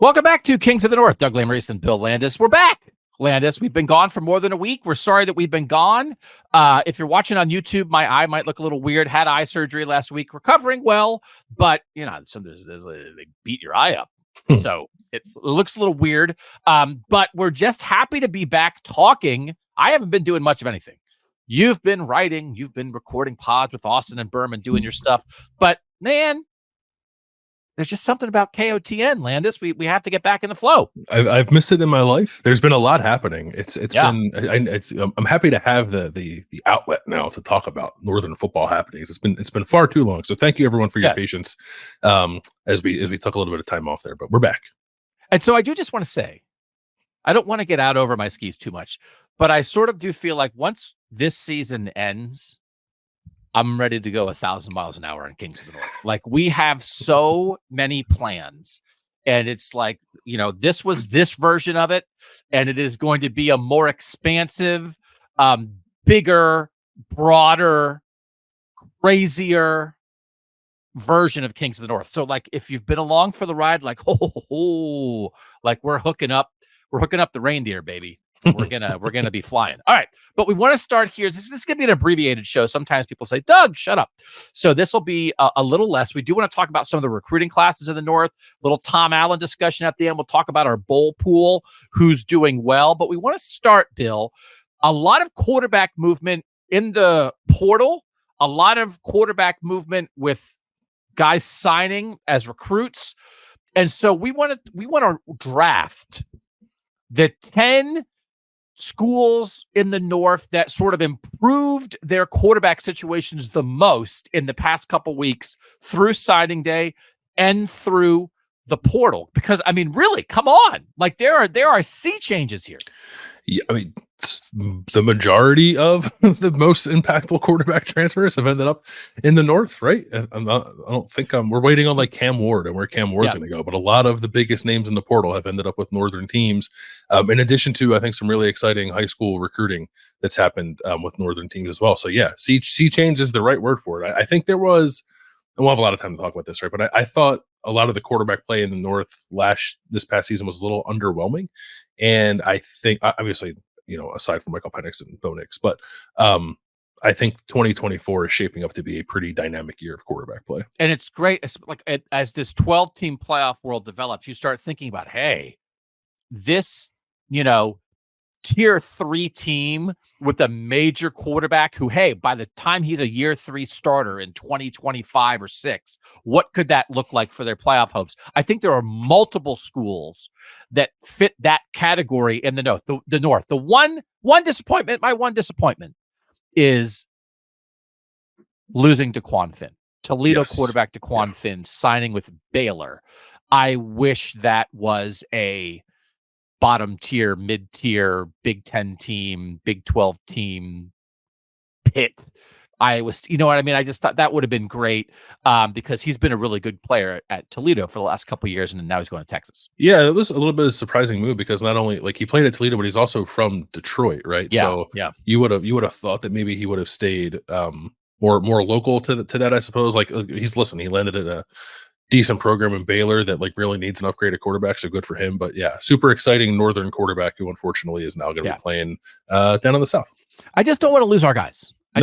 Welcome back to Kings of the North. Doug Lesmerises and Bill Landis. We're back. Landis, we've been gone for more than a week. We're sorry that we've been gone. If you're watching on YouTube, my eye might look a little weird. Had eye surgery last week. Recovering well, but sometimes they beat your eye up. So it looks a little weird. But we're just happy to be back talking. I haven't been doing much of anything. You've been writing. You've been recording pods with Austin and Berman, doing your stuff. But man, there's just something about KOTN, Landis. We have to get back in the flow. I've missed it in my life. There's been a lot happening. I'm happy to have the outlet now to talk about Northern football happenings. It's been far too long. So thank you everyone for your patience as we took a little bit of time off there, but we're back. And so I do just want to say, I don't want to get out over my skis too much, but I sort of do feel like once this season ends, I'm ready to go 1,000 miles an hour in Kings of the North. Like, we have so many plans, and it's like, this was this version of it, and it is going to be a more expansive, bigger, broader, crazier version of Kings of the North. So, like, if you've been along for the ride, like, like we're hooking up the reindeer, baby. We're gonna be flying. All right, but we want to start here. This is gonna be an abbreviated show. Sometimes people say, "Doug, shut up." So this will be a little less. We do want to talk about some of the recruiting classes in the North. Little Tom Allen discussion at the end. We'll talk about our bowl pool, who's doing well. But we want to start, Bill. A lot of quarterback movement in the portal. A lot of quarterback movement with guys signing as recruits, and so we want to draft the 10 schools in the North that sort of improved their quarterback situations the most in the past couple weeks through signing day and through the portal. Because, I mean, really, come on. Like, there are sea changes here. Yeah, I mean, the majority of the most impactful quarterback transfers have ended up in the North, right? I don't think we're waiting on like Cam Ward and where Cam Ward's going to go, but a lot of the biggest names in the portal have ended up with Northern teams. In addition to, I think, some really exciting high school recruiting that's happened with Northern teams as well. So yeah, sea change is the right word for it. I think there was, and we'll have a lot of time to talk about this, right? But I thought a lot of the quarterback play in the North this past season was a little underwhelming. And I think, obviously, aside from Michael Penix and Bo Nix, but I think 2024 is shaping up to be a pretty dynamic year of quarterback play. And it's great. It's like, as this 12-team playoff world develops, you start thinking about, hey, this, tier 3 team with a major quarterback who, hey, by the time he's a year 3 starter in 2025 or 6, what could that look like for their playoff hopes? I think there are multiple schools that fit that category in the North. The North. The one disappointment, my one disappointment is losing DeQuan Finn. Toledo quarterback DeQuan Finn signing with Baylor. I wish that was a bottom tier, mid tier, Big 10 team, Big 12 team pit. I just thought that would have been great because he's been a really good player at Toledo for the last couple of years, and now he's going to Texas. Yeah, it was a little bit of a surprising move because not only he played at Toledo, but he's also from Detroit, right? Yeah, so you would have thought that maybe he would have stayed more local to that, I suppose. He landed at a decent program in Baylor that really needs an upgraded quarterback, so good for him. But yeah, super exciting Northern quarterback who unfortunately is now going to be playing down in the South. I just don't want to lose our guys. I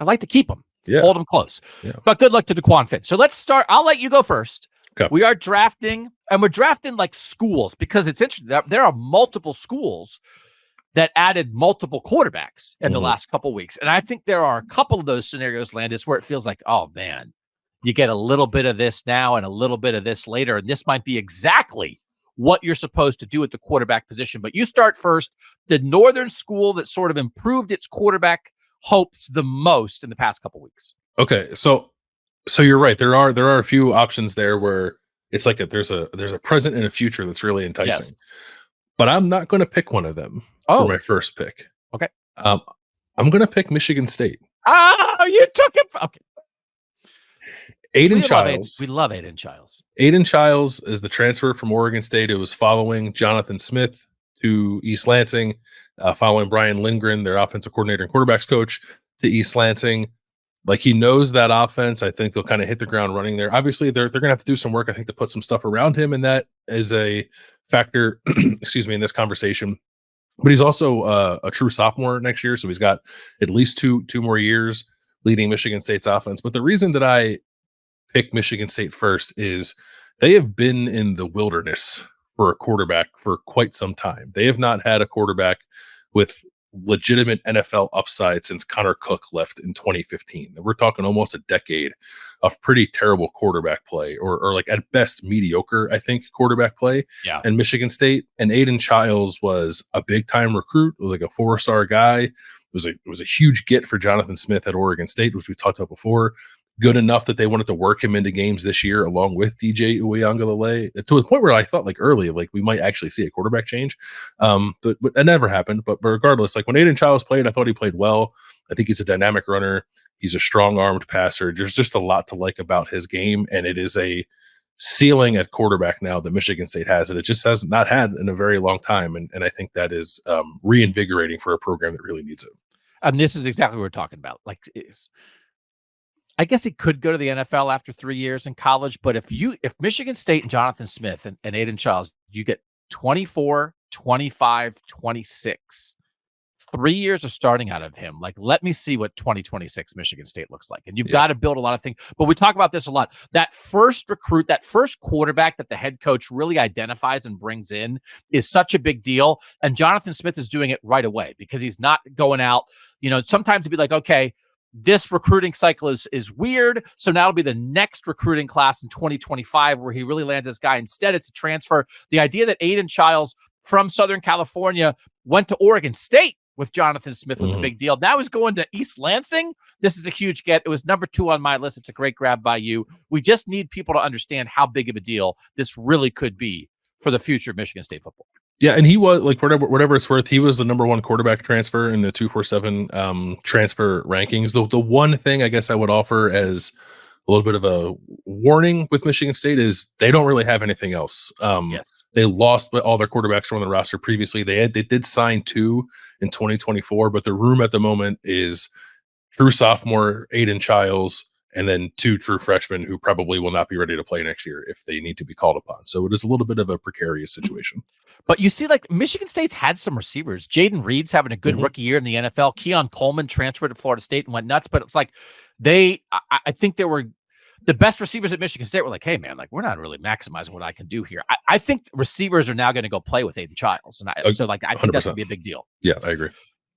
like to keep them, hold them close. Yeah. But good luck to DeQuan Finn. So let's start. I'll let you go first. Okay. We are drafting, and we're drafting like schools because it's interesting. There are multiple schools that added multiple quarterbacks in the last couple of weeks. And I think there are a couple of those scenarios, Landis, where it feels like, oh man, you get a little bit of this now and a little bit of this later. And this might be exactly what you're supposed to do at the quarterback position. But you start first. The Northern school that sort of improved its quarterback hopes the most in the past couple weeks. Okay. So you're right. There are a few options there where it's like there's a present and a future that's really enticing. Yes. But I'm not going to pick one of them for my first pick. Okay. I'm going to pick Michigan State. Oh, you took it. Okay. Aidan Chiles. We love Aidan Chiles. Aidan Chiles is the transfer from Oregon State. It was following Jonathan Smith to East Lansing, following Brian Lindgren, their offensive coordinator and quarterbacks coach, to East Lansing. Like, he knows that offense. I think they'll kind of hit the ground running there. Obviously, they're going to have to do some work, I think, to put some stuff around him, and that is a factor, excuse me, in this conversation. But he's also a true sophomore next year, so he's got at least two more years leading Michigan State's offense. But the reason that I pick Michigan State first is they have been in the wilderness for a quarterback for quite some time. They have not had a quarterback with legitimate NFL upside since Connor Cook left in 2015. We're talking almost a decade of pretty terrible quarterback play, or like at best mediocre, I think, quarterback play. Yeah. And Michigan State, and Aidan Chiles was a big time recruit. It was like a 4-star guy. It was a huge get for Jonathan Smith at Oregon State, which we talked about before. Good enough that they wanted to work him into games this year along with DJ Uiagalelei, to a point where I thought, like, early, like, we might actually see a quarterback change. But it never happened. But regardless, like, when Aidan Chiles played, I thought he played well. I think he's a dynamic runner. He's a strong-armed passer. There's just a lot to like about his game, and it is a ceiling at quarterback now that Michigan State has, and it just has not had in a very long time. And I think that is reinvigorating for a program that really needs it. And this is exactly what we're talking about. Like, I guess he could go to the NFL after 3 years in college, but if Michigan State and Jonathan Smith and Aidan Chiles, you get 24, 25, 26, 3 years of starting out of him. Like, let me see what 2026 Michigan State looks like. And you've got to build a lot of things. But we talk about this a lot. That first recruit, that first quarterback that the head coach really identifies and brings in is such a big deal. And Jonathan Smith is doing it right away because he's not going out, sometimes to be like, okay, this recruiting cycle is weird, so now it'll be the next recruiting class in 2025 where he really lands this guy. Instead, it's a transfer. The idea that Aidan Chiles from Southern California went to Oregon State with Jonathan Smith was a big deal. Now he's going to East Lansing. This is a huge get. It was number 2 on my list. It's a great grab by you. We just need people to understand how big of a deal this really could be for the future of Michigan State football. Yeah, and he was, like, whatever it's worth, he was the number 1 quarterback transfer in the 247 transfer rankings. The one thing I guess I would offer as a little bit of a warning with Michigan State is they don't really have anything else. Yes. They lost all their quarterbacks from the roster previously. They did sign 2 in 2024, but the room at the moment is true sophomore Aidan Chiles and then 2 true freshmen who probably will not be ready to play next year if they need to be called upon. So it is a little bit of a precarious situation. But you see, like, Michigan State's had some receivers. Jaden Reed's having a good rookie year in the NFL. Keon Coleman transferred to Florida State and went nuts. But it's like I think there were the best receivers at Michigan State were like, hey, man, like, we're not really maximizing what I can do here. I think receivers are now going to go play with Aidan Chiles. And I think 100%. That's going to be a big deal. Yeah, I agree.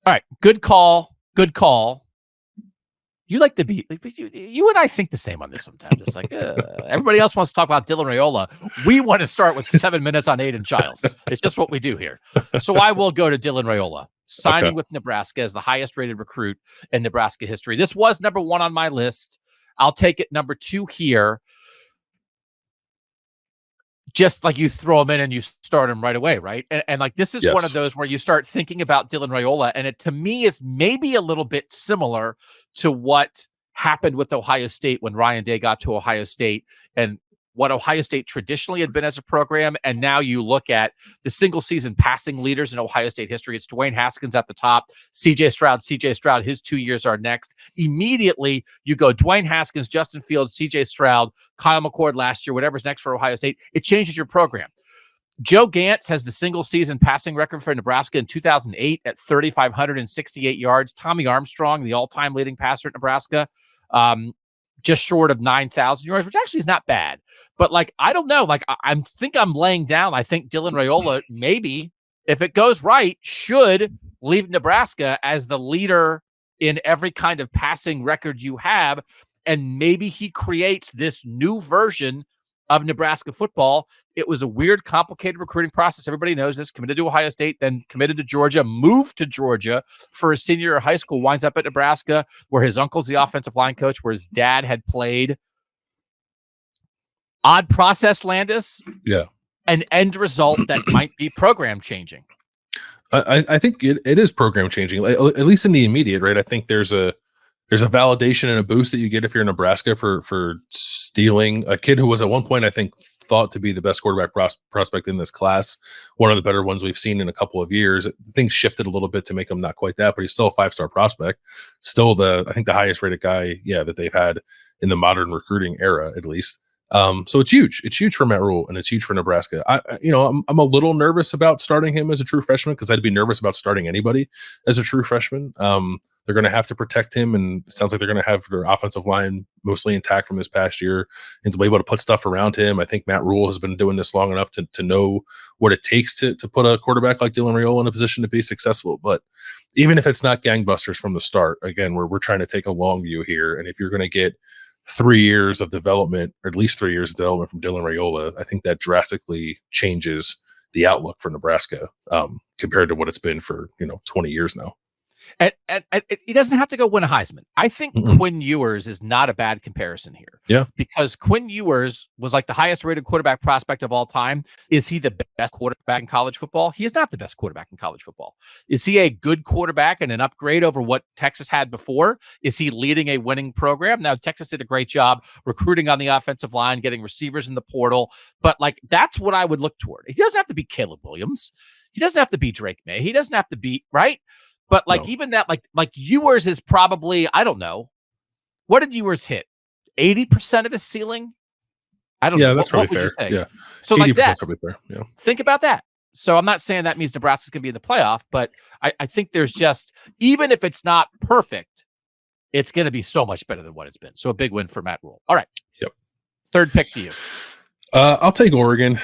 All right. Good call. Good call. You like to be, you and I think the same on this sometimes. It's like, everybody else wants to talk about Dylan Raiola. We want to start with 7 minutes on Aidan Chiles. It's just what we do here. So I will go to Dylan Raiola, signing with Nebraska as the highest rated recruit in Nebraska history. This was number 1 on my list. I'll take it number 2 here. Just like you throw him in and you start him right away, right? And like, this is one of those where you start thinking about Dylan Raiola, and it to me is maybe a little bit similar to what happened with Ohio State when Ryan Day got to Ohio State and what Ohio State traditionally had been as a program. And now you look at the single season passing leaders in Ohio State history. It's Dwayne Haskins at the top, CJ Stroud, his 2 years are next. Immediately you go Dwayne Haskins, Justin Fields, CJ Stroud, Kyle McCord last year, whatever's next for Ohio State. It changes your program. Joe Gantz has the single season passing record for Nebraska in 2008 at 3,568 yards. Tommy Armstrong, the all-time leading passer at Nebraska, just short of 9,000 yards, which actually is not bad. But like, I don't know. Like, I think I'm laying down. I think Dylan Raiola, maybe, if it goes right, should leave Nebraska as the leader in every kind of passing record you have. And maybe he creates this new version of Nebraska football. It was a weird, complicated recruiting process. Everybody knows this. Committed to Ohio State, then committed to Georgia, moved to Georgia for his senior year of high school, winds up at Nebraska, where his uncle's the offensive line coach, where his dad had played. Odd process, Landis. Yeah. An end result that might be program changing. I think it is program changing, at least in the immediate, right? I think there's a there's a validation and a boost that you get if you're in Nebraska for stealing a kid who was at one point, I think, thought to be the best quarterback prospect in this class, one of the better ones we've seen in a couple of years. Things shifted a little bit to make him not quite that, but he's still a 5-star prospect, still I think the highest rated guy, that they've had in the modern recruiting era, at least. So it's huge. It's huge for Matt Rule, and it's huge for Nebraska. I'm a little nervous about starting him as a true freshman, because I'd be nervous about starting anybody as a true freshman. They're going to have to protect him, and it sounds like they're going to have their offensive line mostly intact from this past year, and to be able to put stuff around him. I think Matt Rule has been doing this long enough to know what it takes to put a quarterback like Dylan Raiola in a position to be successful. But even if it's not gangbusters from the start, again, we're trying to take a long view here, and if you're going to get 3 years of development, or at least 3 years of development from Dylan Raiola, I think that drastically changes the outlook for Nebraska compared to what it's been for 20 years now. And he doesn't have to go win a Heisman. I think Quinn Ewers is not a bad comparison here. Yeah. Because Quinn Ewers was like the highest rated quarterback prospect of all time. Is he the best quarterback in college football? He is not the best quarterback in college football. Is he a good quarterback and an upgrade over what Texas had before? Is he leading a winning program? Now, Texas did a great job recruiting on the offensive line, getting receivers in the portal. But that's what I would look toward. He doesn't have to be Caleb Williams. He doesn't have to be Drake May. He doesn't have to be, right? But no. Even that, like Ewers is probably, I don't know. What did Ewers hit? 80% of his ceiling? I don't know. Yeah, that's probably fair. Yeah. So like that. Probably fair. Yeah. Think about that. So I'm not saying that means Nebraska's going to be in the playoff, but I think there's just, even if it's not perfect, it's going to be so much better than what it's been. So a big win for Matt Rule. All right. Yep. Third pick to you. I'll take Oregon.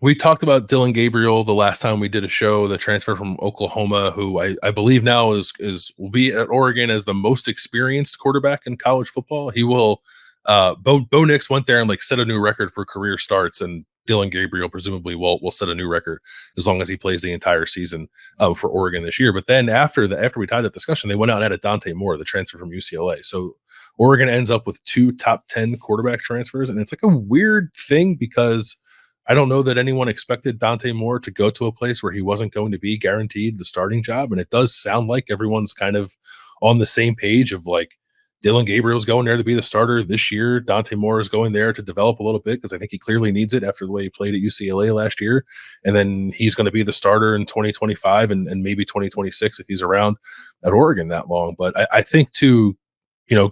We talked about Dillon Gabriel the last time we did a show, the transfer from Oklahoma, who I believe now will be at Oregon as the most experienced quarterback in college football. He will. Bo Nix went there and set a new record for career starts, and Dillon Gabriel presumably will set a new record as long as he plays the entire season for Oregon this year. But then after we had that discussion, they went out and added Dante Moore, the transfer from UCLA. So Oregon ends up with 2 top 10 quarterback transfers, and it's a weird thing because I don't know that anyone expected Dante Moore to go to a place where he wasn't going to be guaranteed the starting job, and it does sound like everyone's kind of on the same page of Dillon Gabriel's going there to be the starter this year. Dante Moore is going there to develop a little bit because I think he clearly needs it after the way he played at UCLA last year, and then he's going to be the starter in 2025 and maybe 2026 if he's around at Oregon that long. But I think to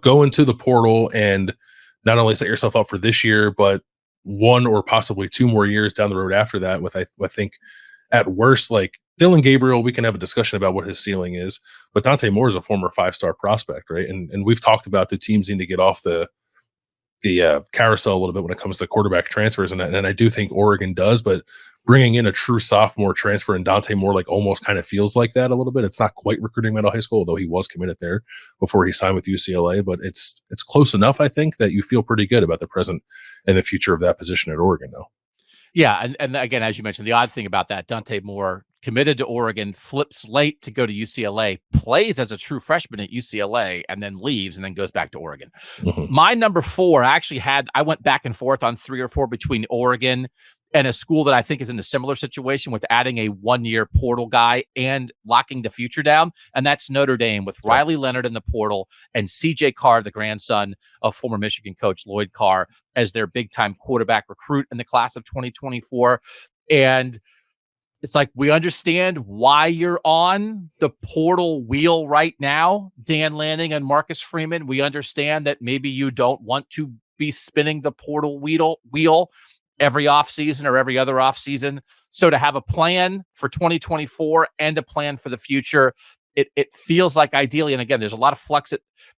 go into the portal and not only set yourself up for this year, but 1 or possibly 2 more years down the road after that with, I think at worst, Dillon Gabriel, we can have a discussion about what his ceiling is, but Dante Moore is a former 5-star prospect, right? And we've talked about the teams need to get off the carousel a little bit when it comes to quarterback transfers, and I do think Oregon does, but bringing in a true sophomore transfer and Dante Moore almost kind of feels like that a little bit. It's not quite recruiting Meadow High School, although he was committed there before he signed with UCLA, but it's close enough, I think, that you feel pretty good about the present and the future of that position at Oregon now. Yeah, and again, as you mentioned, the odd thing about that, Dante Moore committed to Oregon, flips late to go to UCLA, plays as a true freshman at UCLA, and then leaves and then goes back to Oregon. Mm-hmm. My number 4, I went back and forth on 3 or 4 between Oregon and a school that I think is in a similar situation with adding a 1-year portal guy and locking the future down. And that's Notre Dame with Riley Leonard in the portal and CJ Carr, the grandson of former Michigan coach Lloyd Carr, as their big time quarterback recruit in the class of 2024. And it's we understand why you're on the portal wheel right now, Dan Lanning and Marcus Freeman. We understand that maybe you don't want to be spinning the portal wheel every offseason or every other offseason. So to have a plan for 2024 and a plan for the future, it feels like ideally, and again, there's a lot of flux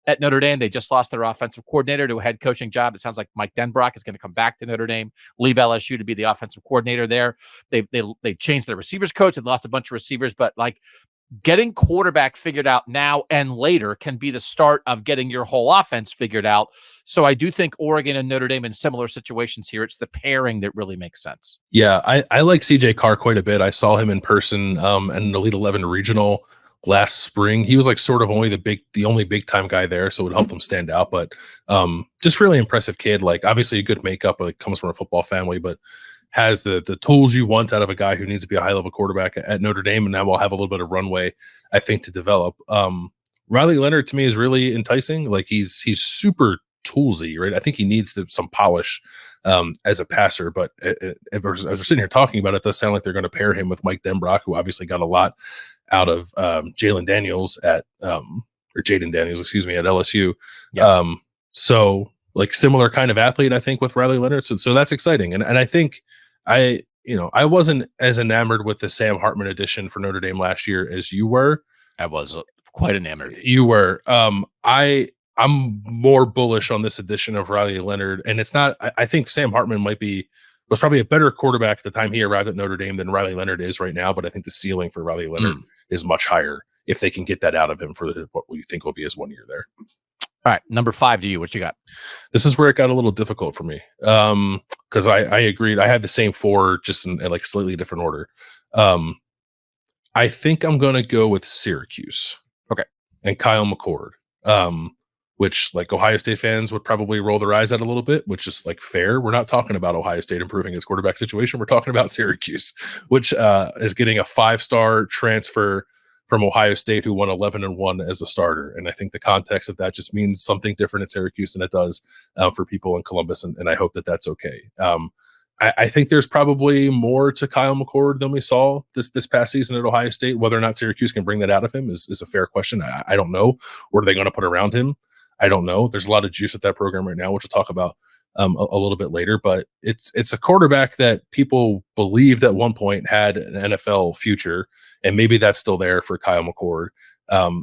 at Notre Dame. They just lost their offensive coordinator to a head coaching job. It sounds like Mike Denbrock is going to come back to Notre Dame, leave LSU to be the offensive coordinator there. They changed their receivers coach and lost a bunch of receivers, but getting quarterback figured out now and later can be the start of getting your whole offense figured out. So I do think Oregon and Notre Dame in similar situations here. It's the pairing that really makes sense. Yeah, I like CJ Carr quite a bit. I saw him in person in an Elite 11 regional last spring. He was sort of the only big time guy there, so it would help him stand out. But just really impressive kid. Obviously a good makeup, comes from a football family, but has the tools you want out of a guy who needs to be a high level quarterback at Notre Dame, and now will have a little bit of runway, I think, to develop. Riley Leonard to me is really enticing. Like he's super toolsy, right? I think he needs some polish as a passer, but as we're sitting here talking about it, it does sound like they're going to pair him with Mike Denbrock, who obviously got a lot out of Jaden Daniels, at LSU. Yep. So like similar kind of athlete, I think, with Riley Leonard. So that's exciting. And I think I wasn't as enamored with the Sam Hartman edition for Notre Dame last year as you were. I was quite enamored. You were. I'm more bullish on this edition of Riley Leonard, and it's not. I think Sam Hartman was probably a better quarterback at the time he arrived at Notre Dame than Riley Leonard is right now. But I think the ceiling for Riley Leonard is much higher if they can get that out of him for what we think will be his 1 year there. All right, number 5 to you. What you got? This is where it got a little difficult for me because I agreed. I had the same 4, just in like slightly different order. I think I'm going to go with Syracuse. Okay, and Kyle McCord. Which like Ohio State fans would probably roll their eyes at a little bit, which is like fair. We're not talking about Ohio State improving its quarterback situation. We're talking about Syracuse, which is getting a 5-star transfer from Ohio State who won 11-1 as a starter. And I think the context of that just means something different at Syracuse than it does for people in Columbus. And I hope that that's okay. I think there's probably more to Kyle McCord than we saw this past season at Ohio State. Whether or not Syracuse can bring that out of him is a fair question. I don't know. What are they going to put around him? I don't know. There's a lot of juice at that program right now, which we'll talk about a little bit later. But it's a quarterback that people believed at one point had an NFL future, and maybe that's still there for Kyle McCord.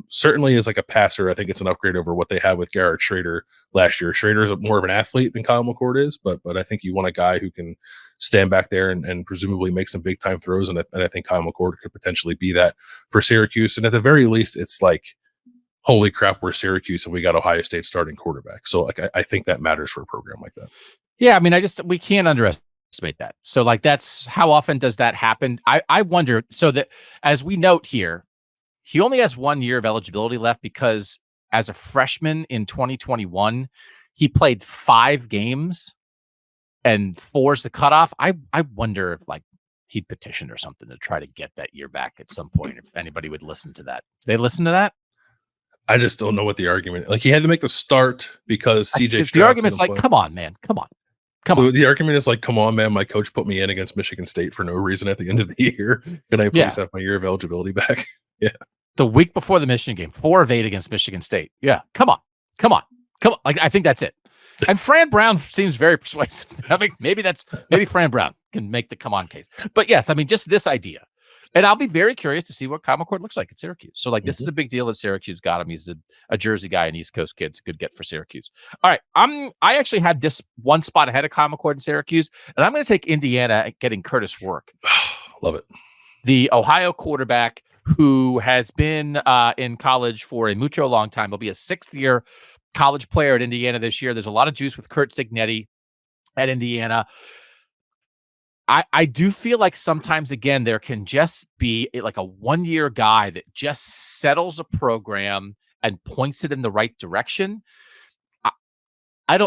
Certainly as like a passer, I think it's an upgrade over what they had with Garrett Schrader last year. Schrader is more of an athlete than Kyle McCord is, but I think you want a guy who can stand back there and presumably make some big time throws. And I think Kyle McCord could potentially be that for Syracuse. And at the very least, it's like, holy crap, we're Syracuse and we got Ohio State starting quarterback. So like, I think that matters for a program like that. Yeah. I mean, we can't underestimate that. So like, that's how often does that happen? I wonder, so that as we note here, he only has 1 year of eligibility left because as a freshman in 2021, he played 5 games and 4's the cutoff. I wonder if like he'd petition or something to try to get that year back at some point, if anybody would listen to that. Do they listen to that? I just don't know what the argument. Like he had to make the start because CJ. The argument's like, come on, man, come on. The argument is like, come on, man. My coach put me in against Michigan State for no reason at the end of the year. Can I please have my year of eligibility back? Yeah. The week before the Michigan game, 4 of 8 against Michigan State. Yeah, come on. Like I think that's it. And Fran Brown seems very persuasive. I mean, maybe Fran Brown can make the come on case. But yes, I mean, just this idea. And I'll be very curious to see what Kyle McCord looks like at Syracuse. So, like, this is a big deal that Syracuse got him. He's a Jersey guy, an East Coast kid. It's a good get for Syracuse. All right, I actually had this one spot ahead of Kyle McCord in Syracuse, and I'm going to take Indiana getting Curtis Work. Love it. The Ohio quarterback who has been in college for a mucho long time. He'll be a 6th-year college player at Indiana this year. There's a lot of juice with Curt Cignetti at Indiana. I do feel like sometimes, again, there can just be like a 1-year guy that just settles a program and points it in the right direction. I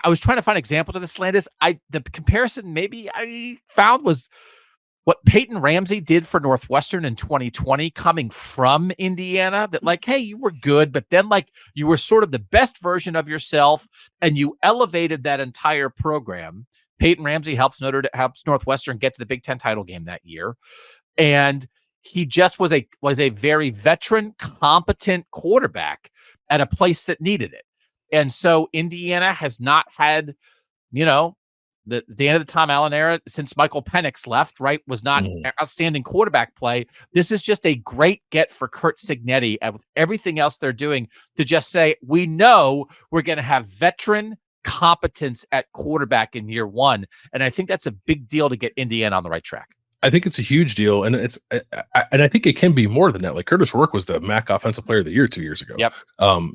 was trying to find examples of this, Landis. The comparison maybe I found was what Peyton Ramsey did for Northwestern in 2020, coming from Indiana, that like, hey, you were good, but then like you were sort of the best version of yourself and you elevated that entire program. Peyton Ramsey helps Northwestern get to the Big Ten title game that year. And he just was a very veteran, competent quarterback at a place that needed it. And so Indiana has not had, the end of the Tom Allen era since Michael Penix left, right, was not outstanding quarterback play. This is just a great get for Curt Cignetti and with everything else they're doing to just say, we know we're going to have veteran competence at quarterback in year 1. And I think that's a big deal to get Indiana on the right track. I think it's a huge deal. And I think it can be more than that. Like Curtis Work was the MAC Offensive Player of the Year 2 years ago. Yep.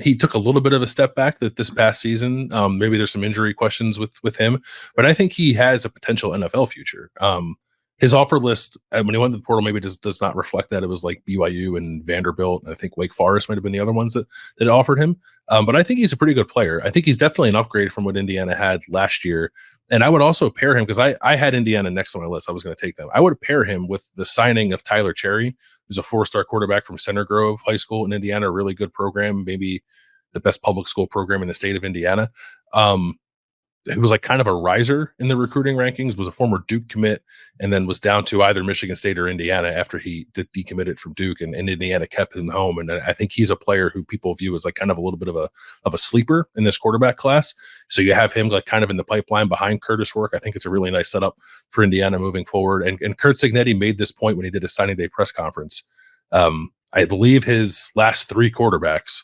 He took a little bit of a step back this past season. Maybe there's some injury questions with him, but I think he has a potential NFL future. his offer list when he went to the portal maybe does not reflect that. It was like BYU and Vanderbilt, and I think Wake Forest might have been the other ones that offered him. But I think he's a pretty good player. I think he's definitely an upgrade from what Indiana had last year. And I would also pair him, because I had Indiana next on my list. I was going to take them. I would pair him with the signing of Tyler Cherry, who's a 4-star quarterback from Center Grove High School in Indiana, a really good program, maybe the best public school program in the state of Indiana. Who was like kind of a riser in the recruiting rankings, was a former Duke commit, and then was down to either Michigan State or Indiana after he decommitted from Duke, and Indiana kept him home. And I think he's a player who people view as like kind of a little bit of a sleeper in this quarterback class. So you have him like kind of in the pipeline behind Curtis Rourke. I think it's a really nice setup for Indiana moving forward. And Kurt Cignetti made this point when he did his signing day press conference. I believe his last 3 quarterbacks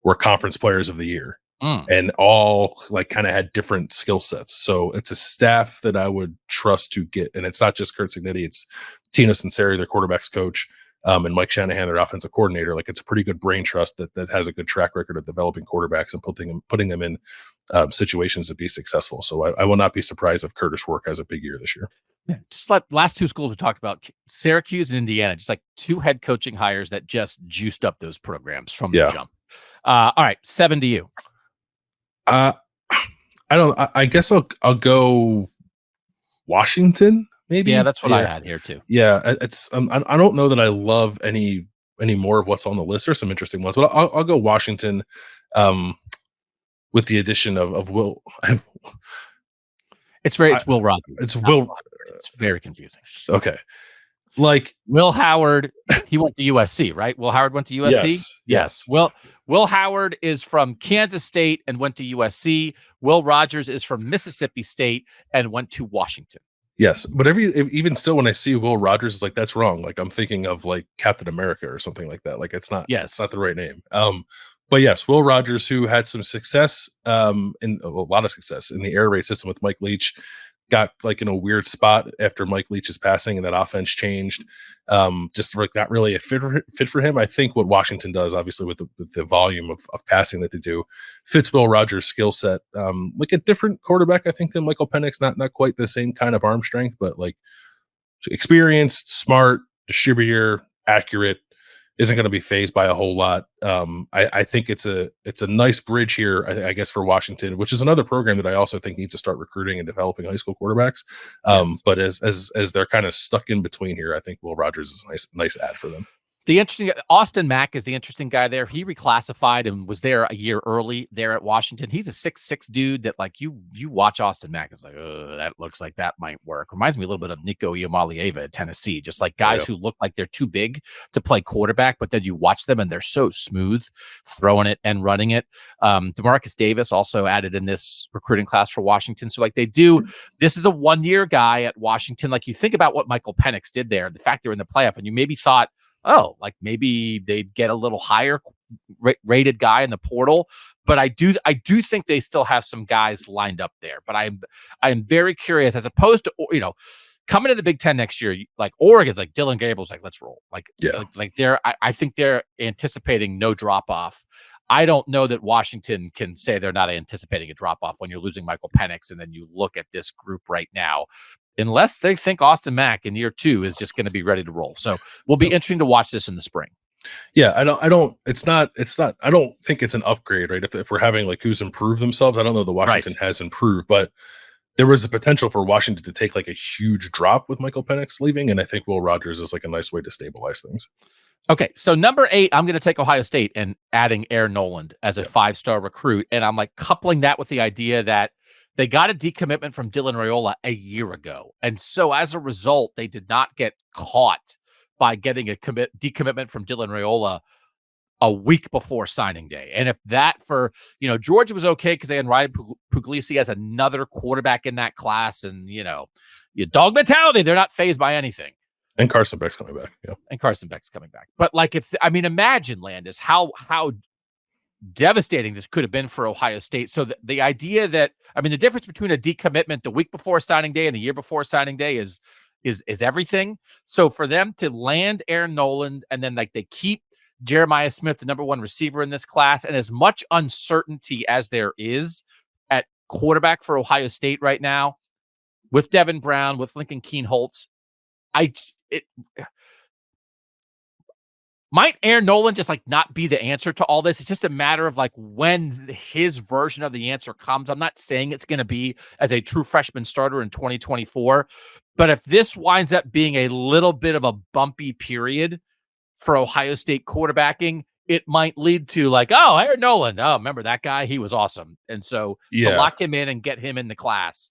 were conference players of the year. And all like kind of had different skill sets. So it's a staff that I would trust to get. And it's not just Kurt Cignetti, it's Tino Sinceri, their quarterback's coach, and Mike Shanahan, their offensive coordinator. Like it's a pretty good brain trust that has a good track record of developing quarterbacks and putting them in situations to be successful. So I will not be surprised if Curtis Rourke has a big year this year. Yeah, just like last 2 schools we talked about, Syracuse and Indiana, just like 2 head coaching hires that just juiced up those programs from the jump. All right, 7 to you. I guess I'll go Washington, maybe. Yeah, that's what I had here too. Yeah, it's I don't know that I love any more of what's on the list. There's some interesting ones, but I'll go Washington, with the addition of Will. It's Will Rogers. It's Will. It's very confusing. Okay, like Will Howard, he went to USC, right? Will Howard went to USC. Yes. Will Howard is from Kansas State and went to USC. Will Rogers is from Mississippi State and went to Washington. Yes, but even still, when I see Will Rogers, it's like that's wrong. Like I'm thinking of like Captain America or something like that. Like it's not. Yes, it's not the right name. But yes, Will Rogers, who had some success, in a lot of success in the air raid system with Mike Leach, got like in a weird spot after Mike Leach's passing, and that offense changed. Just like not really a fit for him. I think what Washington does, obviously with the volume of passing that they do, fits Will Rogers' skill set. Like a different quarterback, I think, than Michael Penix. Not quite the same kind of arm strength, but like experienced, smart, distributor, accurate. Isn't going to be phased by a whole lot. I think it's a nice bridge here, I guess, for Washington, which is another program that I also think needs to start recruiting and developing high school quarterbacks. Yes. But as they're kind of stuck in between here, I think Will Rogers is a nice add for them. The interesting Austin Mack is the interesting guy there. He reclassified and was there a year early there at Washington. He's a 6'6" dude that like you watch Austin Mack, it's like, oh, that looks like that might work. Reminds me a little bit of Nico Iamaleava at Tennessee, just like guys who look like they're too big to play quarterback, but then you watch them and they're so smooth throwing it and running it. DeMarcus Davis also added in this recruiting class for Washington. So like this is a 1-year guy at Washington. Like you think about what Michael Penix did there, the fact they're in the playoff, and you maybe thought, oh, like maybe they'd get a little higher rated guy in the portal. But I do think they still have some guys lined up there. But I am very curious, as opposed to, coming to the Big Ten next year, like Oregon's like Dillon Gabriel's like, let's roll. I think they're anticipating no drop off. I don't know that Washington can say they're not anticipating a drop off when you're losing Michael Penix, and then you look at this group right now. Unless they think Austin Mack in year 2 is just going to be ready to roll. So will be interesting to watch this in the spring. Yeah, I don't think it's an upgrade, right? If we're having like who's improved themselves, I don't know that Washington has improved, but there was the potential for Washington to take like a huge drop with Michael Penix leaving. And I think Will Rogers is like a nice way to stabilize things. Okay, so number 8, I'm going to take Ohio State and adding Aaron Noland as a 5-star recruit. And I'm like coupling that with the idea that they got a decommitment from Dylan Raiola a year ago. And so as a result, they did not get caught by getting a decommitment from Dylan Raiola a week before signing day. And if that for, Georgia was okay because they had Ryan Puglisi as another quarterback in that class, and, your dog mentality, they're not fazed by anything. And Carson Beck's coming back. Yeah. And Carson Beck's coming back. But like, imagine, Landis, how devastating this could have been for Ohio State. So the idea that, the difference between a decommitment the week before signing day and the year before signing day is everything. So for them to land Aaron Noland, and then like they keep Jeremiah Smith, the number 1 receiver in this class, and as much uncertainty as there is at quarterback for Ohio State right now, with Devin Brown, with Lincoln Keen-Holtz, it might Aaron Nolan just like not be the answer to all this. It's just a matter of like when his version of the answer comes. I'm not saying it's going to be as a true freshman starter in 2024, but if this winds up being a little bit of a bumpy period for Ohio State quarterbacking, it might lead to like, oh, Aaron Nolan. Oh, remember that guy? He was awesome. And so to lock him in and get him in the class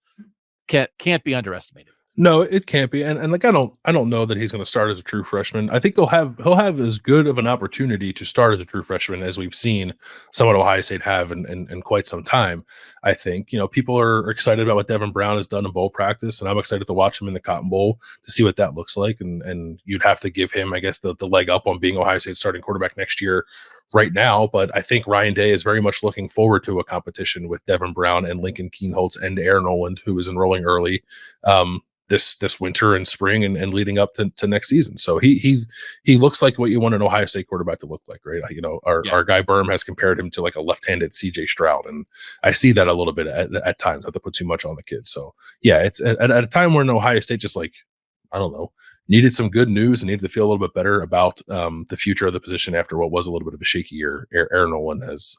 can't be underestimated. No, it can't be. And like I don't know that he's going to start as a true freshman. I think he'll have as good of an opportunity to start as a true freshman as we've seen someone Ohio State have in quite some time. I think, people are excited about what Devin Brown has done in bowl practice, and I'm excited to watch him in the Cotton Bowl to see what that looks like. And you'd have to give him, I guess, the leg up on being Ohio State's starting quarterback next year right now. But I think Ryan Day is very much looking forward to a competition with Devin Brown and Lincoln Keenholz and Aaron Nolan, who is enrolling early. This winter and spring and leading up to next season. So he looks like what you want an Ohio State quarterback to look like, right? Our guy Berm has compared him to like a left-handed CJ Stroud, and I see that a little bit at times. Not to put too much on the kids. So yeah, it's at a time when Ohio State just like, I don't know, needed some good news and needed to feel a little bit better about the future of the position after what was a little bit of a shaky year. Aaron Nolan has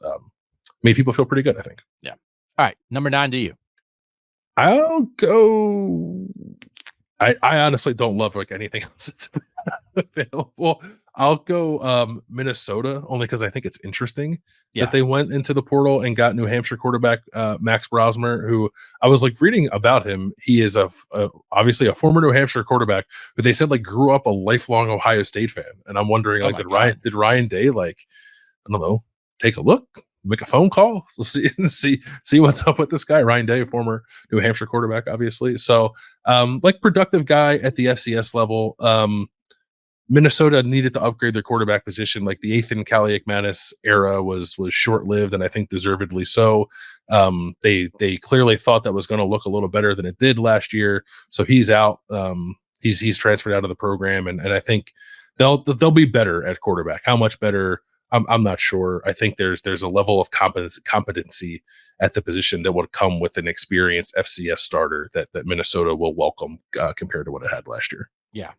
made people feel pretty good, I think. Yeah. All right, number 9 to you. I'll go. I honestly don't love like anything else that's available. I'll go Minnesota only because I think it's interesting that they went into the portal and got New Hampshire quarterback Max Brosmer, who I was like reading about him. He is obviously a former New Hampshire quarterback, but they said like grew up a lifelong Ohio State fan, and I'm wondering like did Ryan Day like, I don't know, take a look, make a phone call, see what's up with this guy, Ryan Day, former New Hampshire quarterback, obviously. So, like productive guy at the FCS level. Minnesota needed to upgrade their quarterback position. Like the Ethan Kaliakmanis era was short lived, and I think deservedly so. They clearly thought that was going to look a little better than it did last year. So he's out. He's transferred out of the program, and I think they'll be better at quarterback. How much better? I'm not sure. I think there's a level of competency at the position that would come with an experienced FCS starter that Minnesota will welcome compared to what it had last year. Yeah.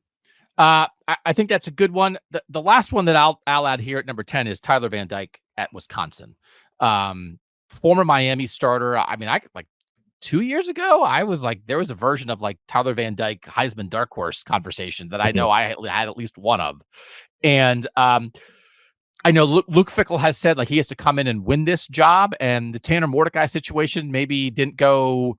I think that's a good one. The last one that I'll add here at number 10 is Tyler Van Dyke at Wisconsin. Former Miami starter. I mean, like 2 years ago, I was like, there was a version of like Tyler Van Dyke Heisman dark horse conversation that I know I had at least one of. And I know Luke Fickell has said like he has to come in and win this job, and the Tanner Mordecai situation maybe didn't go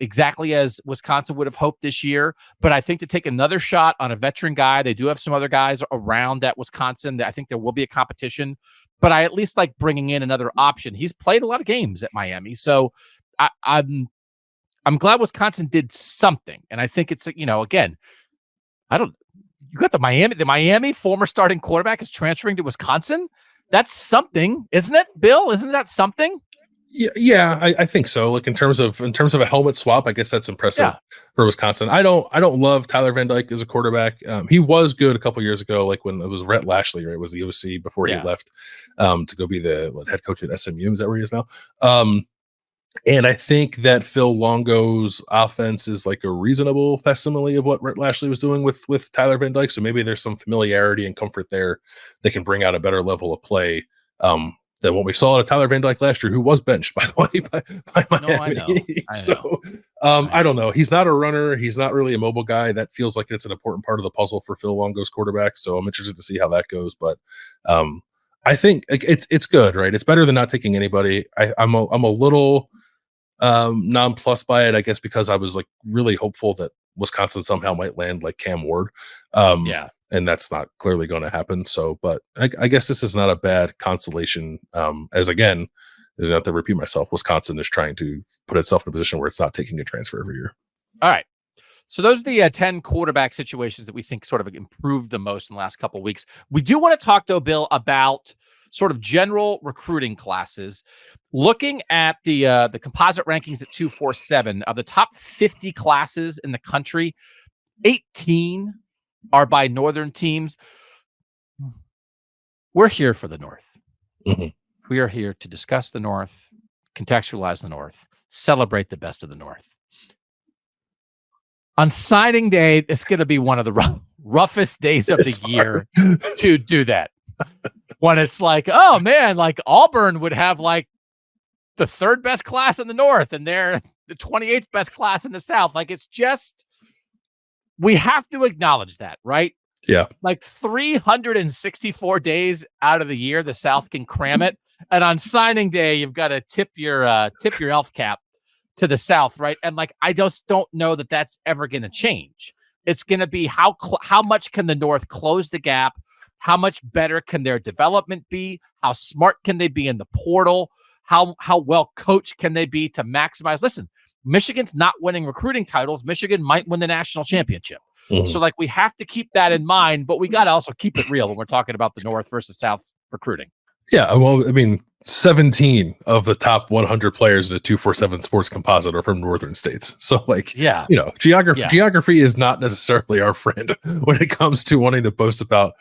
exactly as Wisconsin would have hoped this year. But I think to take another shot on a veteran guy, they do have some other guys around at Wisconsin that I think there will be a competition, but I at least like bringing in another option. He's played a lot of games at Miami. So I'm glad Wisconsin did something. And I think it's, again, you got the Miami former starting quarterback is transferring to Wisconsin. That's something, isn't it, Bill? Isn't that something? Yeah, I think so. Like in terms of a helmet swap, I guess that's impressive for Wisconsin. I don't love Tyler Van Dyke as a quarterback. He was good a couple years ago, like when it was Rhett Lashley, right? Was the OC before he left to go be the head coach at SMU. Is that where he is now? And I think that Phil Longo's offense is like a reasonable facsimile of what Rhett Lashley was doing with Tyler Van Dyke. So maybe there's some familiarity and comfort there that can bring out a better level of play than what we saw out of Tyler Van Dyke last year, who was benched, by the way, by Miami. No, I know. I don't know. He's not a runner. He's not really a mobile guy. That feels like it's an important part of the puzzle for Phil Longo's quarterback. So I'm interested to see how that goes. But I think it's good, right? It's better than not taking anybody. I'm a little nonplussed by it, I guess, because I was like really hopeful that Wisconsin somehow might land like Cam Ward. And that's not clearly going to happen. So, but I guess this is not a bad consolation. As again, I don't have to repeat myself. Wisconsin is trying to put itself in a position where it's not taking a transfer every year. All right. So those are the 10 quarterback situations that we think sort of improved the most in the last couple of weeks. We do want to talk, though, Bill, about sort of general recruiting classes. Looking at the composite rankings at 247, of the top 50 classes in the country, 18 are by Northern teams. We're here for the North. Mm-hmm. We are here to discuss the North, contextualize the North, celebrate the best of the North. On signing day, it's going to be one of the roughest days of the year to do that. When it's like, oh man, like Auburn would have like the third best class in the North and they're the 28th best class in the South. Like, it's just, we have to acknowledge that, right? Yeah. Like 364 days out of the year, the South can cram it. And on signing day, you've got to tip your elf cap to the South, right? And like, I just don't know that that's ever going to change. It's going to be how much can the North close the gap? How much better can their development be? How smart can they be in the portal? How well coached can they be to maximize? Listen, Michigan's not winning recruiting titles. Michigan might win the national championship. Mm-hmm. So like, we have to keep that in mind, but we got to also keep it real when we're talking about the North versus South recruiting. Yeah, well, I mean, 17 of the top 100 players in the 247 Sports Composite are from northern states. So, like, yeah, you know, geography is not necessarily our friend when it comes to wanting to boast about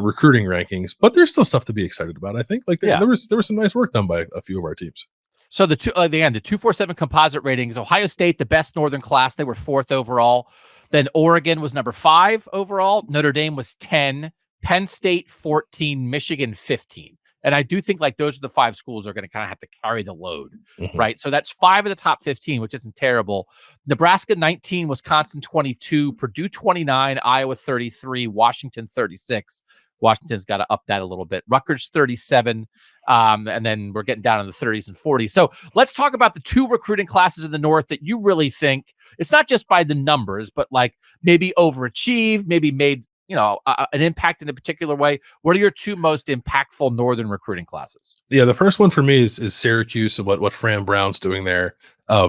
recruiting rankings. But there's still stuff to be excited about. I think, like, there was some nice work done by a few of our teams. So the 247 composite ratings: Ohio State, the best northern class, they were 4th overall. Then Oregon was number 5 overall. Notre Dame was 10. Penn State 14. Michigan 15. And I do think like those are the 5 schools that are going to kind of have to carry the load, right? So that's 5 of the top 15, which isn't terrible. Nebraska 19, Wisconsin 22, Purdue 29, Iowa 33, Washington 36. Washington's got to up that a little bit. Rutgers 37, and then we're getting down in the 30s and 40s. So let's talk about the 2 recruiting classes in the North that you really think, it's not just by the numbers, but like maybe overachieved, maybe made an impact in a particular way. What are your 2 most impactful Northern recruiting classes? Yeah, the first one for me is Syracuse and what Fran Brown's doing there. I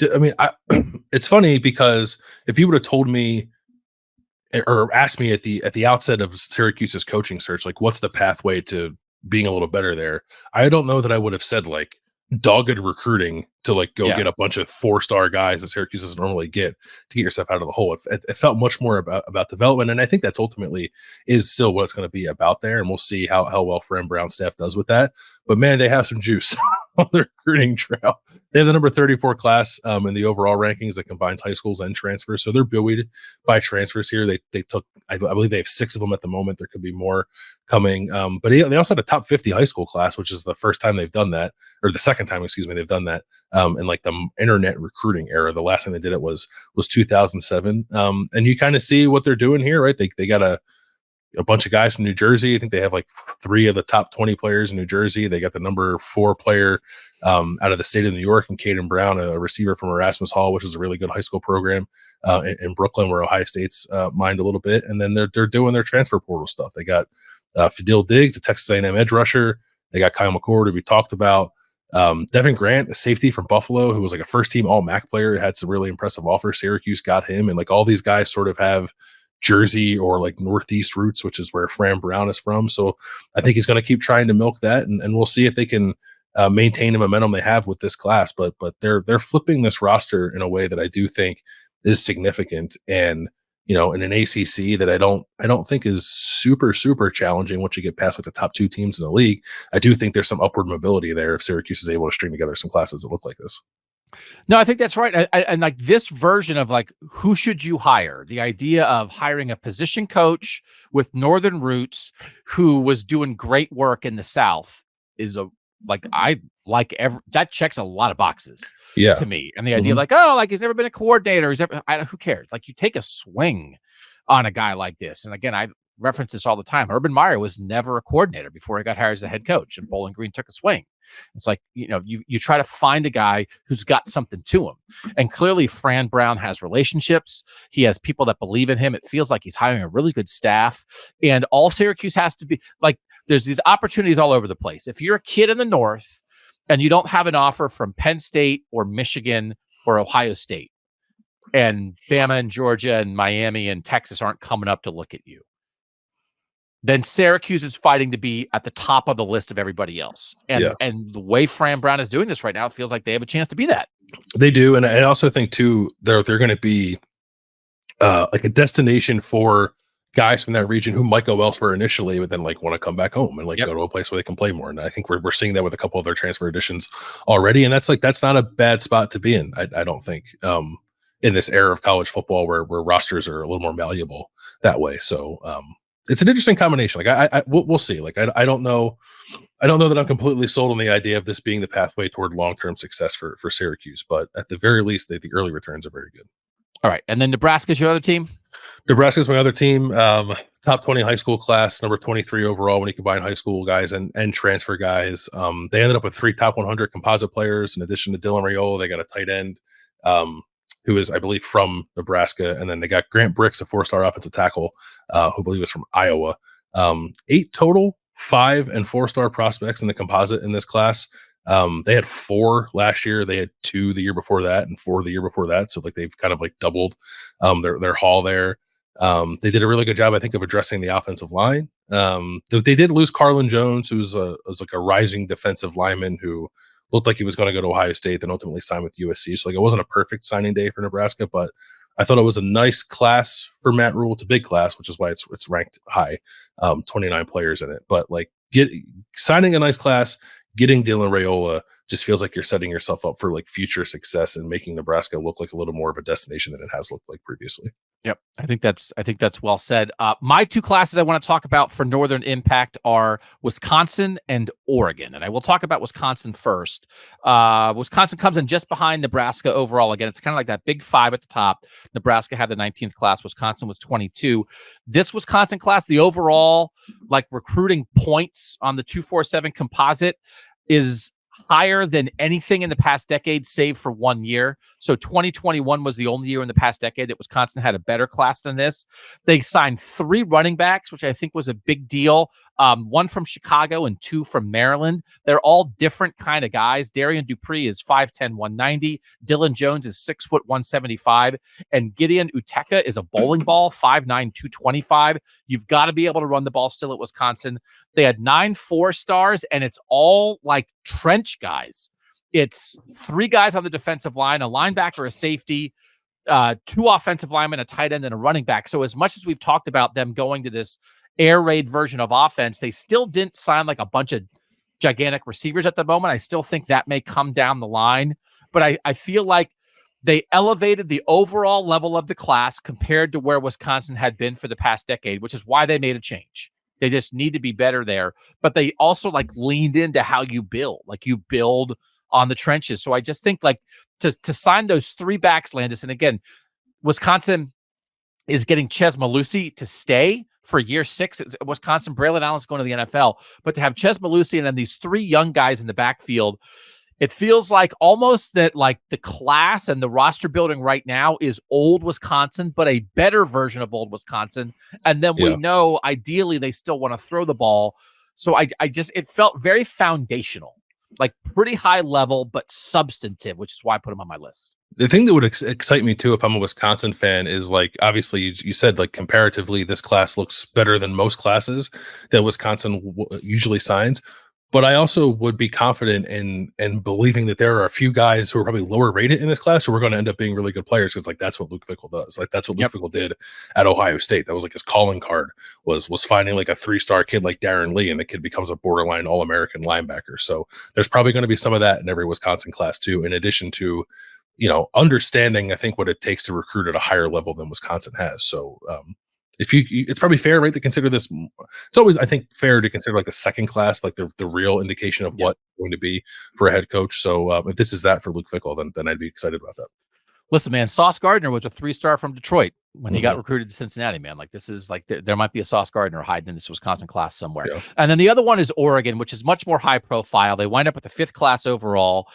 mean, it's funny because if you would have told me or asked me at the outset of Syracuse's coaching search, like, what's the pathway to being a little better there, I don't know that I would have said like dogged recruiting to like go get a bunch of 4-star guys that Syracuse doesn't normally get to get yourself out of the hole. It felt much more about development, and I think that's ultimately is still what it's going to be about there, and we'll see how well Fran Brown's staff does with that. But man, they have some juice on the recruiting trail. They have the number 34 class in the overall rankings that combines high schools and transfers, so they're buoyed by transfers here. They took, I believe they have 6 of them at the moment. There could be more coming, but they also had a top 50 high school class, which is the first time they've done that, or the second time, excuse me, they've done that in like the internet recruiting era. The last time they did it was 2007, and you kind of see what they're doing here, right? They got a bunch of guys from New Jersey. I think they have like 3 of the top 20 players in New Jersey. They got the number 4 player out of the state of New York, and Caden Brown, a receiver from Erasmus Hall, which is a really good high school program in Brooklyn, where Ohio State's mined a little bit. And then they're doing their transfer portal stuff. They got Fadil Diggs, a Texas A&M edge rusher. They got Kyle McCord, who we talked about. Devin Grant, a safety from Buffalo, who was like a first-team All-MAC player, had some really impressive offers. Syracuse got him, and like all these guys sort of have Jersey or like Northeast roots, which is where Fran Brown is from. So I think he's going to keep trying to milk that, and we'll see if they can maintain the momentum they have with this class. But they're flipping this roster in a way that I do think is significant, and in an ACC that I don't think is super challenging once you get past like the top 2 teams in the league. I do think there's some upward mobility there if Syracuse is able to string together some classes that look like this. No, I think that's right. And like this version of like, who should you hire? The idea of hiring a position coach with Northern roots who was doing great work in the South is that checks a lot of boxes to me. And the idea of like, oh, like he's never been a coordinator. Who cares? Like, you take a swing on a guy like this. And again, I reference this all the time. Urban Meyer was never a coordinator before he got hired as a head coach, and Bowling Green took a swing. It's like, you try to find a guy who's got something to him. And clearly Fran Brown has relationships. He has people that believe in him. It feels like he's hiring a really good staff. And all Syracuse has to be like, there's these opportunities all over the place. If you're a kid in the North and you don't have an offer from Penn State or Michigan or Ohio State, and Bama and Georgia and Miami and Texas aren't coming up to look at you, then Syracuse is fighting to be at the top of the list of everybody else. And the way Fran Brown is doing this right now, it feels like they have a chance to be that. They do. And I also think too, they're going to be like a destination for guys from that region who might go elsewhere initially, but then like want to come back home and like go to a place where they can play more. And I think we're seeing that with a couple of their transfer additions already. And that's not a bad spot to be in. I don't think, in this era of college football where rosters are a little more malleable that way. So it's an interesting combination. Like we'll see. Like I don't know. I don't know that I'm completely sold on the idea of this being the pathway toward long-term success for Syracuse, but at the very least, the early returns are very good. All right. And then Nebraska's your other team? Nebraska's my other team. Top 20 high school class, number 23 overall when you combine high school guys and transfer guys. They ended up with 3 top 100 composite players. In addition to Dylan Raiola, they got a tight end who is, I believe, from Nebraska. And then they got Grant Bricks, a 4-star offensive tackle, who I believe is from Iowa. 8 total 5 and 4-star prospects in the composite in this class. They had 4 last year. They had 2 the year before that and 4 the year before that. So like they've kind of like doubled their haul there. They did a really good job, I think, of addressing the offensive line. They did lose Carlin Jones, who was like a rising defensive lineman who looked like he was going to go to Ohio State, then ultimately signed with USC. So like it wasn't a perfect signing day for Nebraska, but I thought it was a nice class for Matt Rule. It's a big class, which is why it's ranked high, 29 players in it. But like signing a nice class, getting Dylan Raiola just feels like you're setting yourself up for like future success and making Nebraska look like a little more of a destination than it has looked like previously. Yep. I think that's well said. My 2 classes I want to talk about for Northern Impact are Wisconsin and Oregon. And I will talk about Wisconsin first. Wisconsin comes in just behind Nebraska overall. Again, it's kind of like that big 5 at the top. Nebraska had the 19th class. Wisconsin was 22. This Wisconsin class, the overall like recruiting points on the 247 composite is higher than anything in the past decade, save for 1 year. So 2021 was the only year in the past decade that Wisconsin had a better class than this. They signed 3 running backs, which I think was a big deal. 1 from Chicago and 2 from Maryland. They're all different kind of guys. Darian Dupree is 5'10", 190. Dylan Jones is 6 foot 175. And Gideon Uteka is a bowling ball, 5'9", 225. You've got to be able to run the ball still at Wisconsin. They had 9 4-stars, and it's all like trench guys. It's 3 guys on the defensive line, a linebacker, a safety, 2 offensive linemen, a tight end, and a running back. So as much as we've talked about them going to this air raid version of offense, they still didn't sign like a bunch of gigantic receivers at the moment. I still think that may come down the line, but I feel like they elevated the overall level of the class compared to where Wisconsin had been for the past decade, which is why they made a change. They just need to be better there. But they also like leaned into how you build. Like you build on the trenches. So I just think like to sign those 3 backs, Landis, and again, Wisconsin is getting Ches Malusi to stay for year 6. Wisconsin, Braylon Allen's going to the NFL. But to have Ches Malusi and then these 3 young guys in the backfield, it feels like almost that like the class and the roster building right now is old Wisconsin, but a better version of old Wisconsin. And then we know ideally they still want to throw the ball. So it felt very foundational, like pretty high level, but substantive, which is why I put them on my list. The thing that would excite me too, if I'm a Wisconsin fan, is like, obviously you said like comparatively, this class looks better than most classes that Wisconsin usually signs. But I also would be confident in believing that there are a few guys who are probably lower rated in this class who are going to end up being really good players. Because like that's what Luke Fickell does. Like that's what Luke Fickell did at Ohio State. That was like his calling card was finding like a 3-star kid like Darren Lee, and the kid becomes a borderline All-American linebacker. So there's probably going to be some of that in every Wisconsin class too. In addition to, understanding, I think, what it takes to recruit at a higher level than Wisconsin has. So it's probably fair, right, to consider this. It's always, I think, fair to consider like the second class, like the real indication of what it's going to be for a head coach. So if this is that for Luke Fickell, then I'd be excited about that. Listen, man, Sauce Gardner was a 3-star from Detroit when he got recruited to Cincinnati, man. Like this is like there might be a Sauce Gardner hiding in this Wisconsin class somewhere. Yeah. And then the other one is Oregon, which is much more high profile. They wind up with the 5th class overall.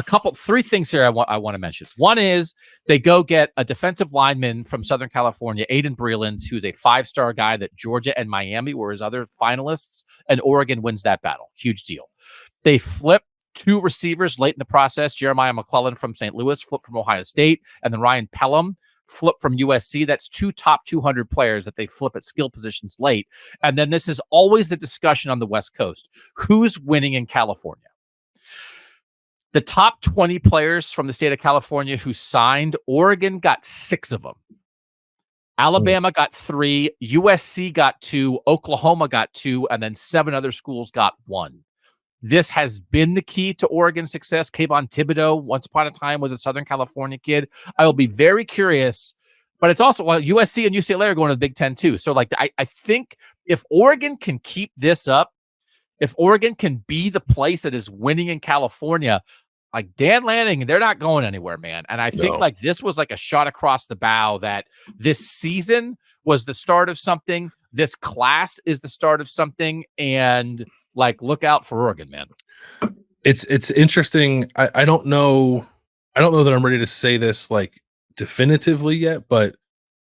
3 things here I want to mention. One is they go get a defensive lineman from Southern California, Aidan Chiles, who's a 5-star guy that Georgia and Miami were his other finalists, and Oregon wins that battle. Huge deal. They flip 2 receivers late in the process. Jeremiah McClellan from St. Louis, flipped from Ohio State, and then Ryan Pelham flipped from USC. That's 2 top 200 players that they flip at skill positions late. And then this is always the discussion on the West Coast. Who's winning in California? The top 20 players from the state of California who signed, Oregon got 6 of them. Alabama got 3, USC got 2, Oklahoma got 2, and then 7 other schools got 1. this has been the key to Oregon's success. Kayvon Thibodeau, once upon a time, was a Southern California kid. I will be very curious, but it's also, well, USC and UCLA are going to the Big Ten too. So, like, I think if Oregon can keep this up, if Oregon can be the place that is winning in California, like Dan Lanning, they're not going anywhere, man. And I think like this was like a shot across the bow that this season was the start of something. This class is the start of something. And like, look out for Oregon, man. It's interesting. I don't know. I don't know that I'm ready to say this like definitively yet, but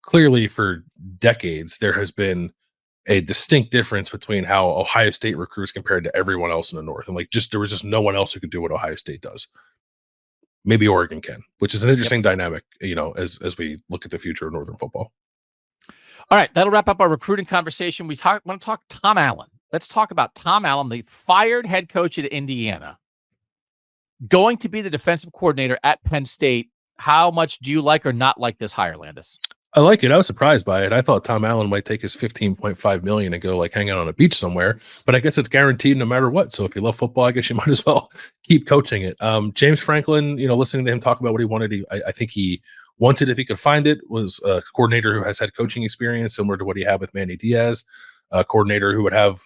clearly for decades, there has been a distinct difference between how Ohio State recruits compared to everyone else in the North. And like, there was just no one else who could do what Ohio State does. Maybe Oregon can, which is an interesting dynamic, as we look at the future of Northern football. All right. That'll wrap up our recruiting conversation. We want to talk Tom Allen. Let's talk about Tom Allen, the fired head coach at Indiana, going to be the defensive coordinator at Penn State. How much do you like or not like this hire, Landis? I like it. I was surprised by it. I thought Tom Allen might take his $15.5 million and go like hang out on a beach somewhere, but I guess it's guaranteed no matter what. So if you love football, I guess you might as well keep coaching it. James Franklin, listening to him talk about what he wanted, I think he wanted, if he could find it, was a coordinator who has had coaching experience similar to what he had with Manny Diaz, a coordinator who would have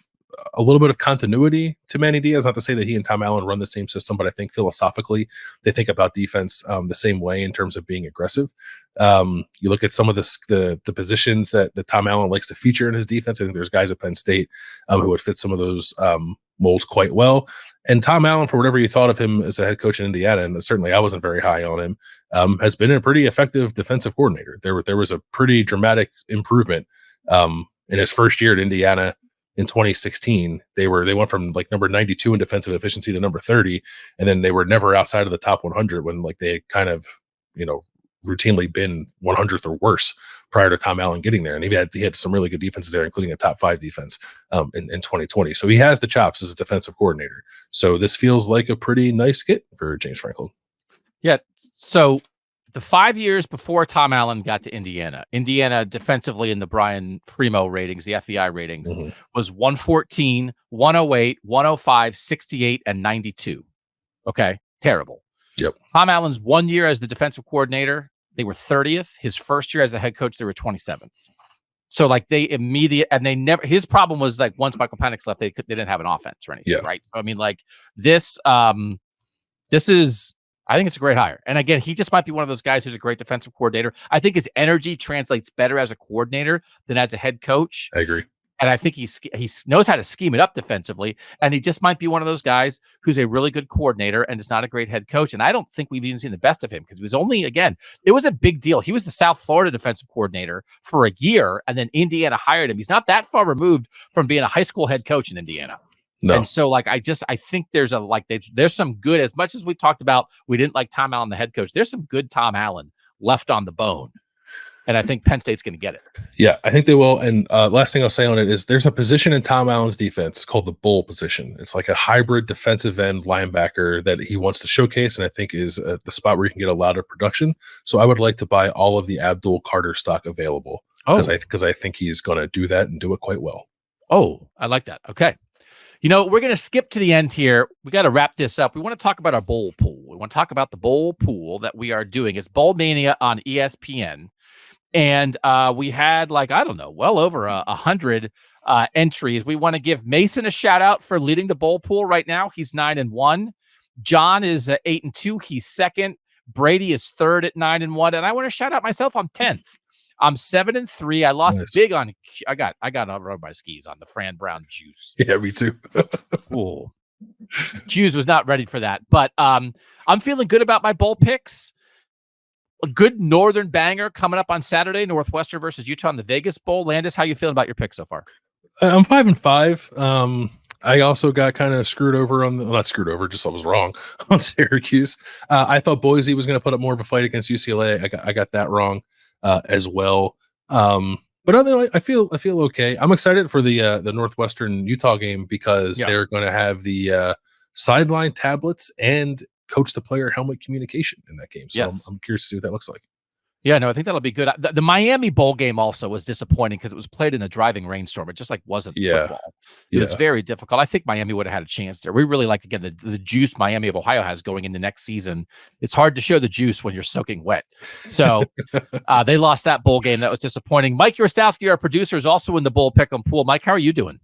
a little bit of continuity to Manny Diaz. Not to say that he and Tom Allen run the same system, but I think philosophically they think about defense the same way in terms of being aggressive. You look at some of the positions that Tom Allen likes to feature in his defense. I think there's guys at Penn State who would fit some of those molds quite well. And Tom Allen, for whatever you thought of him as a head coach in Indiana, and certainly I wasn't very high on him, has been a pretty effective defensive coordinator. There was a pretty dramatic improvement in his first year at Indiana. In 2016, they went from like number 92 in defensive efficiency to number 30, and then they were never outside of the top 100 when like they had kind of routinely been 100th or worse prior to Tom Allen getting there. And he had some really good defenses there, including a top 5 defense in 2020. So he has the chops as a defensive coordinator. So this feels like a pretty nice get for James Franklin. Yeah. So the 5 years before Tom Allen got to Indiana defensively in the Brian Fremo ratings, the FEI ratings, was 114, 108, 105, 68, and 92. Okay. Terrible. Yep. Tom Allen's 1 year as the defensive coordinator, they were 30th. His first year as the head coach, they were 27th. So like his problem was like once Michael Penix left, they didn't have an offense or anything. Yeah. Right. So I mean, like this is, I think it's a great hire. And again, he just might be one of those guys who's a great defensive coordinator. I think his energy translates better as a coordinator than as a head coach. I agree. And I think he knows how to scheme it up defensively. And he just might be one of those guys who's a really good coordinator and is not a great head coach. And I don't think we've even seen the best of him because it was a big deal. He was the South Florida defensive coordinator for a year, and then Indiana hired him. He's not that far removed from being a high school head coach in Indiana. No. And so like, I think there's there's some good, as much as we talked about, we didn't like Tom Allen, the head coach. There's some good Tom Allen left on the bone. And I think Penn State's going to get it. Yeah, I think they will. And last thing I'll say on it is there's a position in Tom Allen's defense called the bull position. It's like a hybrid defensive end linebacker that he wants to showcase, and I think is the spot where you can get a lot of production. So I would like to buy all of the Abdul Carter stock available because I think he's going to do that and do it quite well. Oh, I like that. Okay. We're going to skip to the end here. We got to wrap this up. We want to talk about our bowl pool. We want to talk about the bowl pool that we are doing. It's Bowl Mania on ESPN. And we had well over 100 entries. We want to give Mason a shout out for leading the bowl pool right now. He's 9-1. John is 8-2. He's second. Brady is third at 9-1. And I want to shout out myself. I'm 10th. I'm 7-3. I lost big on. I got over my skis on the Fran Brown juice. Yeah, me too. Cool. Juice was not ready for that, but I'm feeling good about my bowl picks. A good Northern banger coming up on Saturday, Northwestern versus Utah in the Vegas Bowl. Landis, how you feeling about your pick so far? I'm 5-5. I also got kind of screwed over not screwed over, just I was wrong on Syracuse. I thought Boise was going to put up more of a fight against UCLA. I got that wrong as well. But otherwise, I feel okay. I'm excited for the Northwestern Utah game because they're going to have the sideline tablets and coach the player helmet communication in that game. So yes. I'm curious to see what that looks like. Yeah, no, I think that'll be good. The Miami Bowl game also was disappointing because it was played in a driving rainstorm. It just like wasn't football. It was very difficult. I think Miami would have had a chance there. We really like, again, the juice Miami of Ohio has going into next season. It's hard to show the juice when you're soaking wet. So they lost that bowl game. That was disappointing. Mike Urostowski, our producer, is also in the bowl pick'em pool. Mike, how are you doing?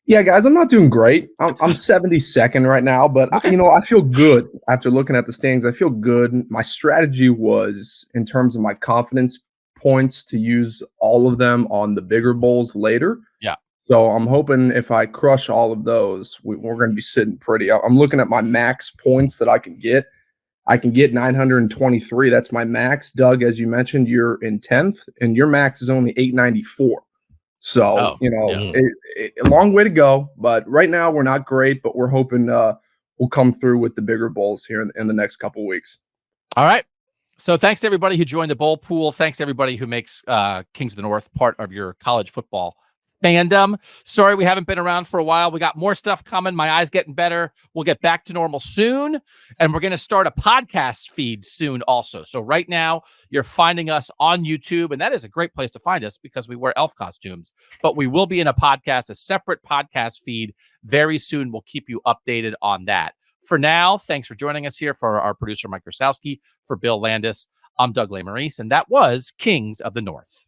Yeah, guys, I'm not doing great. I'm 72nd right now, but I feel good after looking at the standings. I feel good. My strategy was, in terms of my confidence points, to use all of them on the bigger bowls later. Yeah. So I'm hoping if I crush all of those, we're going to be sitting pretty. I'm looking at my max points that I can get. I can get 923. That's my max. Doug, as you mentioned, you're in 10th, and your max is only 894. So, a long way to go. But right now, we're not great, but we're hoping we'll come through with the bigger bowls here in the next couple of weeks. All right. So thanks to everybody who joined the bowl pool. Thanks to everybody who makes Kings of the North part of your college football fandom. Sorry we haven't been around for a while. We got more stuff coming. My eye's getting better. We'll get back to normal soon. And we're going to start a podcast feed soon also. So right now you're finding us on YouTube, and that is a great place to find us because we wear elf costumes. But we will be in a separate podcast feed very soon. We'll keep you updated on that. For now, thanks for joining us here. For our producer, Mike Urostowski, for Bill Landis, I'm Doug Lesmerises, and that was Kings of the North.